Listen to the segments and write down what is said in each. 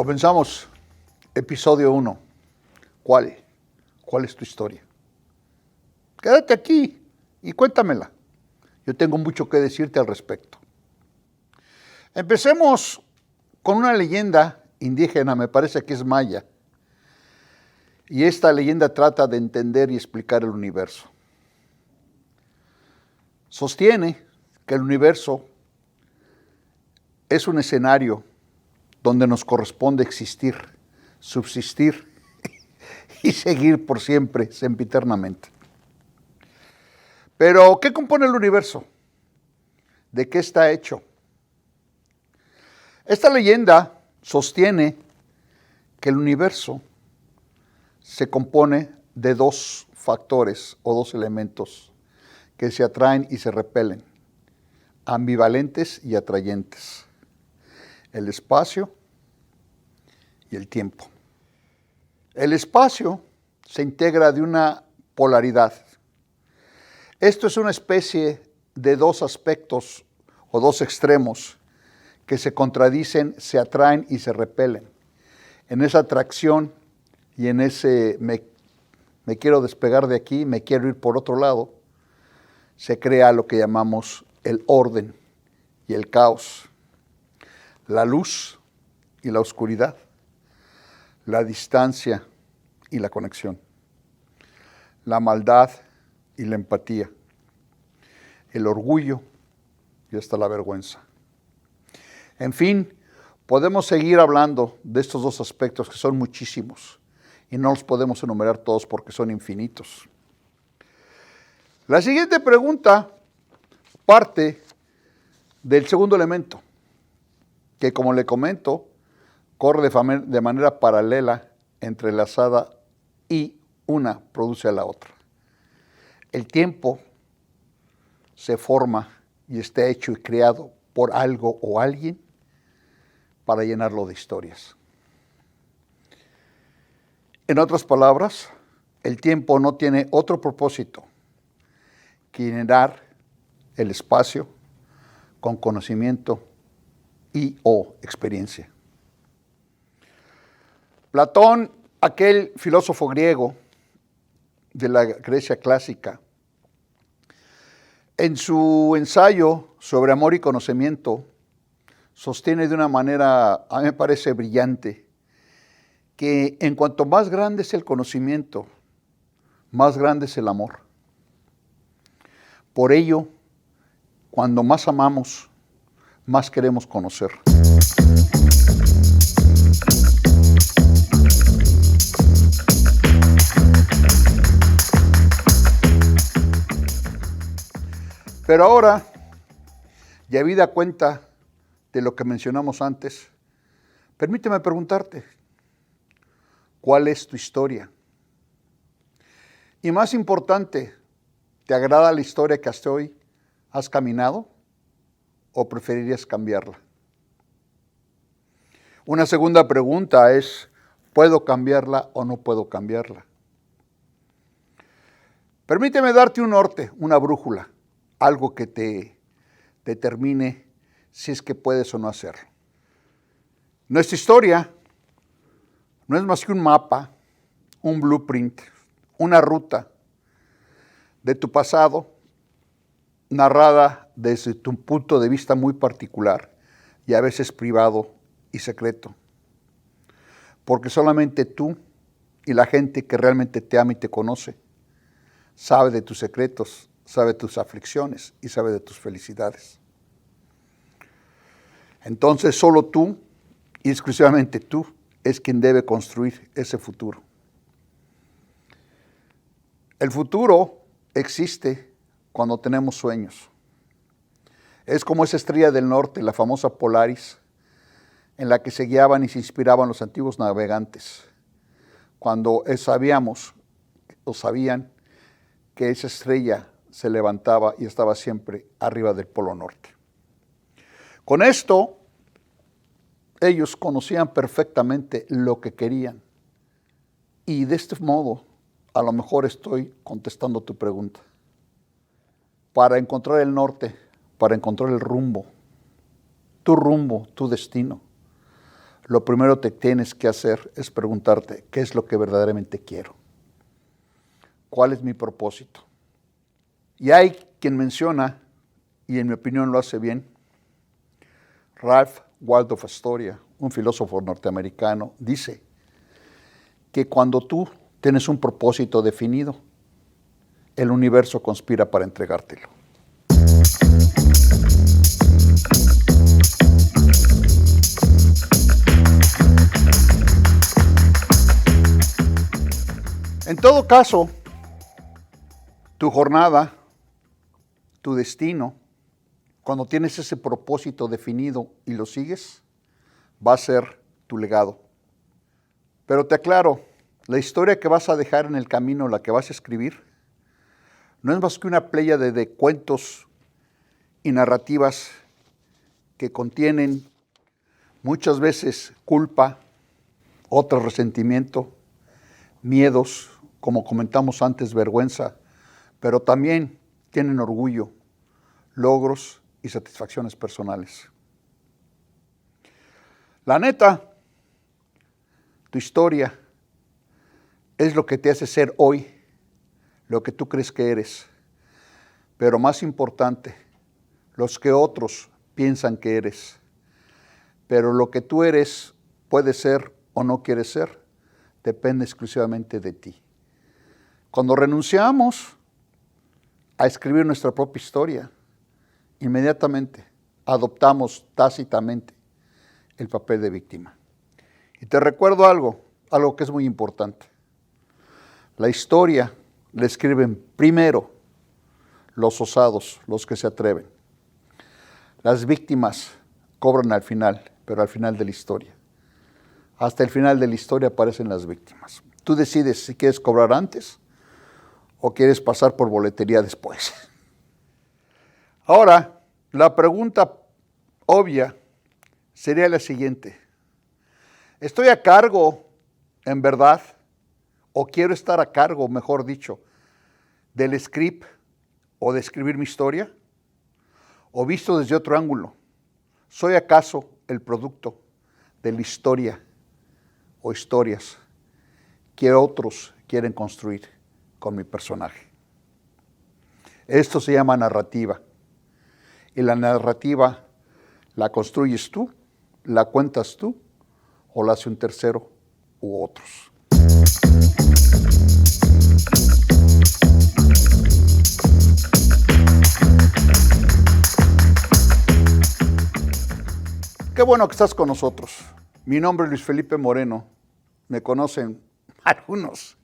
Comenzamos episodio 1. ¿Cuál? ¿Cuál es tu historia? Quédate aquí y cuéntamela. Yo tengo mucho que decirte al respecto. Empecemos con una leyenda indígena, me parece que es maya. Y esta leyenda trata de entender y explicar el universo. Sostiene que el universo es un escenario donde nos corresponde existir, subsistir y seguir por siempre, sempiternamente. Pero, ¿qué compone el universo? ¿De qué está hecho? Esta leyenda sostiene que el universo se compone de dos factores o dos elementos que se atraen y se repelen, ambivalentes y atrayentes: el espacio y el tiempo. El espacio se integra de una polaridad. Esto es una especie de dos aspectos o dos extremos que se contradicen, se atraen y se repelen. En esa atracción y en ese me quiero despegar de aquí, me quiero ir por otro lado, se crea lo que llamamos el orden y el caos, la luz y la oscuridad, la distancia y la conexión, la maldad y la empatía, el orgullo y hasta la vergüenza. En fin, podemos seguir hablando de estos dos aspectos que son muchísimos y no los podemos enumerar todos porque son infinitos. La siguiente pregunta parte del segundo elemento, que, como le comento, corre de manera paralela, entrelazada, y una produce a la otra. El tiempo se forma y está hecho y creado por algo o alguien para llenarlo de historias. En otras palabras, el tiempo no tiene otro propósito que llenar el espacio con conocimiento y o experiencia. Platón, aquel filósofo griego de la Grecia clásica, en su ensayo sobre amor y conocimiento, sostiene de una manera, a mí me parece brillante, que en cuanto más grande es el conocimiento, más grande es el amor. Por ello, cuando más amamos, más queremos conocer. Pero ahora, ya habida cuenta de lo que mencionamos antes, permíteme preguntarte, ¿cuál es tu historia? Y más importante, ¿te agrada la historia que hasta hoy has caminado o preferirías cambiarla? Una segunda pregunta es, ¿puedo cambiarla o no puedo cambiarla? Permíteme darte un norte, una brújula, algo que te determine si es que puedes o no hacerlo. Nuestra historia no es más que un mapa, un blueprint, una ruta de tu pasado, narrada desde tu punto de vista muy particular y a veces privado y secreto. Porque solamente tú y la gente que realmente te ama y te conoce sabe de tus secretos, sabe de tus aflicciones y sabe de tus felicidades. Entonces solo tú y exclusivamente tú es quien debe construir ese futuro. El futuro existe cuando tenemos sueños. Es como esa estrella del norte, la famosa Polaris, en la que se guiaban y se inspiraban los antiguos navegantes, cuando sabían que esa estrella se levantaba y estaba siempre arriba del Polo Norte. Con esto, ellos conocían perfectamente lo que querían. Y de este modo, a lo mejor estoy contestando tu pregunta. Para encontrar el norte, para encontrar el rumbo, tu destino, lo primero que tienes que hacer es preguntarte, ¿qué es lo que verdaderamente quiero? ¿Cuál es mi propósito? Y hay quien menciona, y en mi opinión lo hace bien, Ralph Waldo Astoria, un filósofo norteamericano, dice que cuando tú tienes un propósito definido, el universo conspira para entregártelo. En todo caso, tu jornada, tu destino, cuando tienes ese propósito definido y lo sigues, va a ser tu legado. Pero te aclaro, la historia que vas a dejar en el camino, la que vas a escribir, no es más que una pléyade de cuentos y narrativas que contienen muchas veces culpa, otras resentimiento, miedos, como comentamos antes, vergüenza, pero también tienen orgullo, logros y satisfacciones personales. La neta, tu historia es lo que te hace ser hoy, lo que tú crees que eres, pero más importante, los que otros piensan que eres. Pero lo que tú eres puede ser o no quieres ser, depende exclusivamente de ti. Cuando renunciamos a escribir nuestra propia historia, inmediatamente adoptamos tácitamente el papel de víctima. Y te recuerdo algo que es muy importante. La historia la escriben primero los osados, los que se atreven. Las víctimas cobran al final, pero al final de la historia. Hasta el final de la historia aparecen las víctimas. Tú decides si quieres cobrar antes o quieres pasar por boletería después. Ahora, la pregunta obvia sería la siguiente. ¿Estoy a cargo, en verdad, o quiero estar a cargo, mejor dicho, del script o de escribir mi historia? ¿O visto desde otro ángulo, soy acaso el producto de la historia o historias que otros quieren construir con mi personaje? Esto se llama narrativa. Y la narrativa la construyes tú, la cuentas tú, o la hace un tercero u otros. Qué bueno que estás con nosotros. Mi nombre es Luis Felipe Moreno. Me conocen algunos,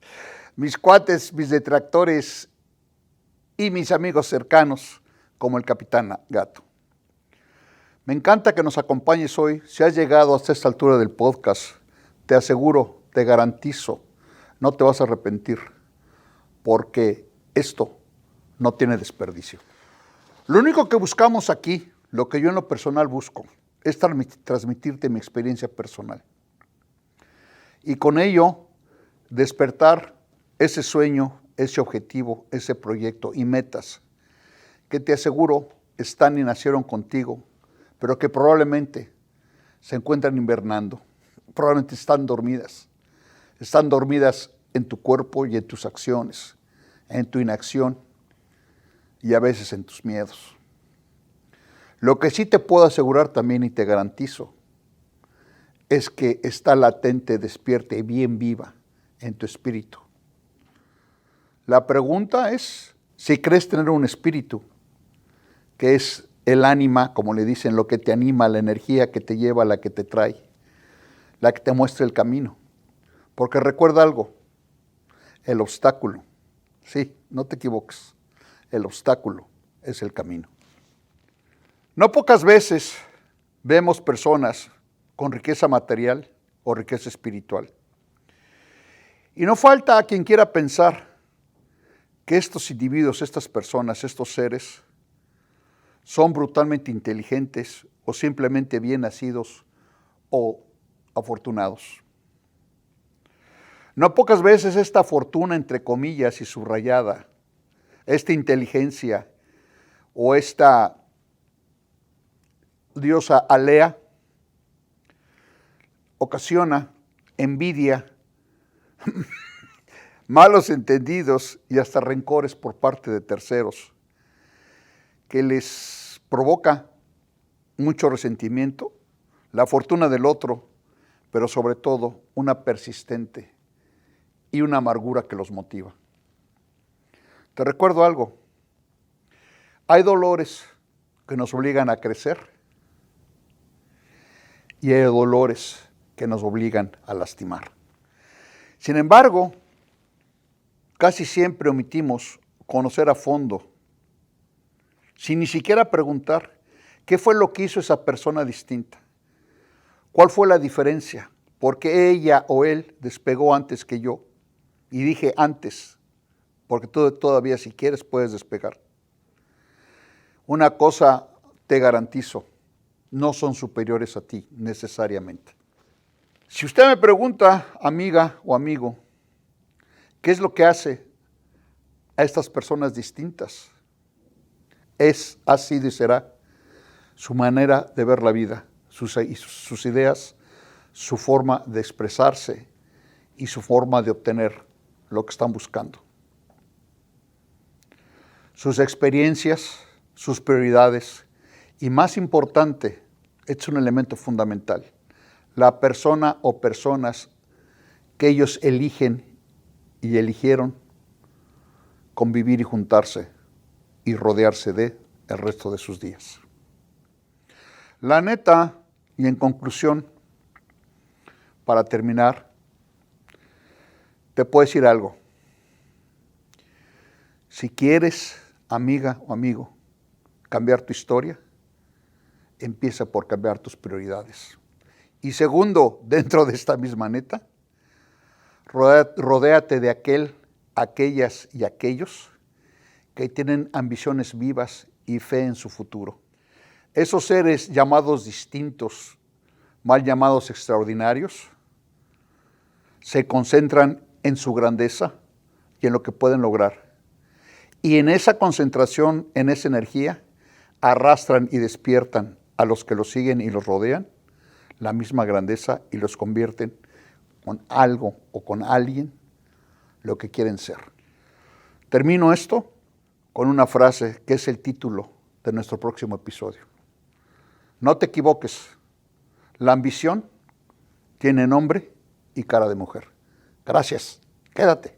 mis cuates, mis detractores y mis amigos cercanos, como el Capitán Gato. Me encanta que nos acompañes hoy. Si has llegado hasta esta altura del podcast, te aseguro, te garantizo, no te vas a arrepentir, porque esto no tiene desperdicio. Lo único que buscamos aquí, lo que yo en lo personal busco, es transmitirte mi experiencia personal. Y con ello, despertar ese sueño, ese objetivo, ese proyecto y metas que te aseguro están y nacieron contigo, pero que probablemente se encuentran invernando, probablemente están dormidas en tu cuerpo y en tus acciones, en tu inacción y a veces en tus miedos. Lo que sí te puedo asegurar también y te garantizo es que está latente, despierta y bien viva en tu espíritu. La pregunta es si crees tener un espíritu, que es el ánima, como le dicen, lo que te anima, la energía que te lleva, la que te trae, la que te muestra el camino. Porque recuerda algo, el obstáculo, sí, no te equivoques, el obstáculo es el camino. No pocas veces vemos personas con riqueza material o riqueza espiritual. Y no falta a quien quiera pensar que estos individuos, estas personas, estos seres, son brutalmente inteligentes o simplemente bien nacidos o afortunados. No pocas veces esta fortuna, entre comillas y subrayada, esta inteligencia o esta diosa Alea, ocasiona envidia, malos entendidos y hasta rencores por parte de terceros, que les provoca mucho resentimiento, la fortuna del otro, pero sobre todo una persistente y una amargura que los motiva. Te recuerdo algo, hay dolores que nos obligan a crecer y hay dolores que nos obligan a lastimar. Sin embargo, casi siempre omitimos conocer a fondo, sin ni siquiera preguntar qué fue lo que hizo esa persona distinta, cuál fue la diferencia, por qué ella o él despegó antes que yo. Y dije antes, porque tú todavía si quieres puedes despegar. Una cosa te garantizo, no son superiores a ti necesariamente. Si usted me pregunta, amiga o amigo, ¿qué es lo que hace a estas personas distintas? Ha sido y será su manera de ver la vida, sus ideas, su forma de expresarse y su forma de obtener lo que están buscando. Sus experiencias, sus prioridades y más importante, es un elemento fundamental, la persona o personas que ellos eligen y eligieron convivir y juntarse y rodearse de el resto de sus días. La neta, y en conclusión, para terminar, te puedo decir algo. Si quieres, amiga o amigo, cambiar tu historia, empieza por cambiar tus prioridades. Y segundo, dentro de esta misma neta, rodéate de aquellas y aquellos que tienen ambiciones vivas y fe en su futuro. Esos seres llamados distintos, mal llamados extraordinarios, se concentran en su grandeza y en lo que pueden lograr. Y en esa concentración, en esa energía, arrastran y despiertan a los que los siguen y los rodean la misma grandeza y los convierten con algo o con alguien lo que quieren ser. Termino esto con una frase que es el título de nuestro próximo episodio. No te equivoques, la ambición tiene nombre y cara de mujer. Gracias, quédate.